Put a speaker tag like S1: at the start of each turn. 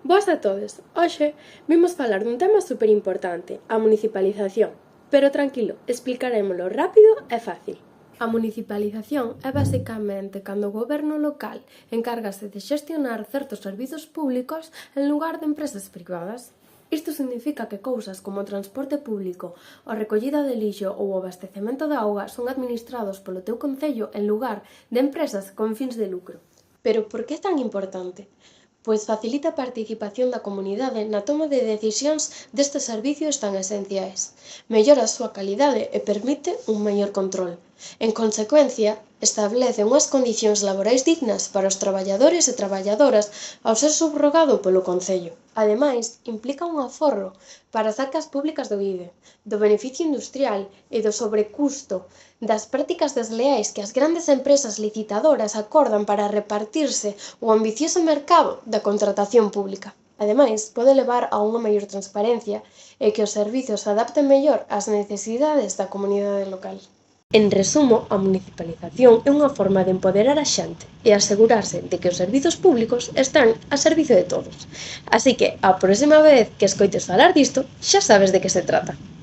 S1: Boas a todos! Hoxe vimos falar dun tema superimportante, a municipalización. Pero tranquilo, explicarémolo rápido e fácil. A municipalización é basicamente cando o goberno local encárgase de xestionar certos servizos públicos en lugar de empresas privadas. Isto significa que cousas como o transporte público, a recollida de lixo ou o abastecemento de auga son administrados polo teu concello en lugar de empresas con fins de lucro. Pero por que é tan importante? Pois facilita a participación da comunidade na toma de decisións destes servicios tan esenciais, mellora a súa calidade e permite un maior control. En consecuencia, establece unhas condicións laborais dignas para os traballadores e traballadoras ao ser subrogado polo Concello. Ademais, implica un aforro para as arcas públicas do IDE, do beneficio industrial e do sobrecusto das prácticas desleais que as grandes empresas licitadoras acordan para repartirse o ambicioso mercado da contratación pública. Ademais, pode levar a unha maior transparencia e que os servizos se adapten mellor ás necesidades da comunidade local. En resumo, a municipalización é unha forma de empoderar a xente e asegurarse de que os servizos públicos están a servizo de todos. Así que, a próxima vez que escoites falar disto, xa sabes de que se trata.